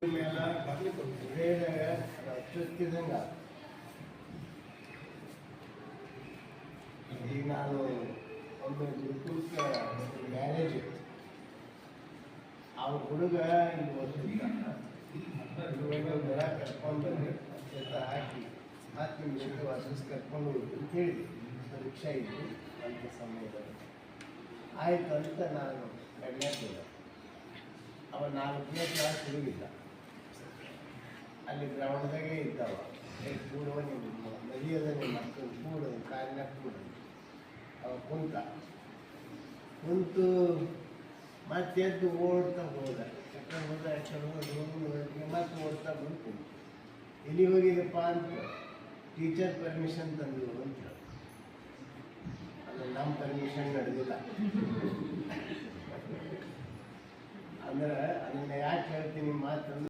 ಈಗ ನಾನು ಒಂದು ಗುರುಕುಲಕ್ಕೆ ಮ್ಯಾರೇಜ್ ಇತ್ತು. ಅವ್ರ ಹುಡುಗ ಇಲ್ಲಿ ಓದ್ತಿದ್ದ. ಕರ್ಕೊಂಡು ಹಾಕಿ 10 ನಿಮಿಷಕ್ಕೆ ವಾಪಸ್ ಕರ್ಕೊಂಡು ಹೋಗಿ ಅಂತ ಹೇಳಿದ್ವಿ. ಪರೀಕ್ಷೆ ಇತ್ತು ಅಂತ ಸಮಯದಲ್ಲಿ ಆಯಿತು ಅಂತ ನಾನು ಕಡ್ಲಾಕಿದ್ದೆ. ಅವ 4ನೇ ಕ್ಲಾಸ್ ಹುಡುಗಿದ್ದ. ಅಲ್ಲಿ ಗ್ರೌಂಡ್ದಾಗೆ ಇದ್ದಾವ. ಕೂಡುವ ನಿಮ್ಮ ನದಿಯದ ನಿಮ್ಮ ಮಕ್ಕಳು ಕೂಡು ಕಾಲಿನ ಕೂಡು. ಅವ ಕುಂತು ಮತ್ತೆ ಎದ್ದು ಓಡ್ತಾ ಹೋದ. ಮತ್ತೆ ಓಡ್ತಾ ಬಂದು ಎಲ್ಲಿ ಹೋಗಿದಪ್ಪ ಅಂತ ಟೀಚರ್ ಪರ್ಮಿಷನ್ ತಂದ್ರು ಅಂತ. ಅದು ನಮ್ಮ ಪರ್ಮಿಷನ್ ನಡೆದಿಲ್ಲ. ಅಂದ್ರೆ ಅದನ್ನ ಯಾಕೆ ಹೇಳ್ತೀನಿ ಮಾತಂದ್ರೆ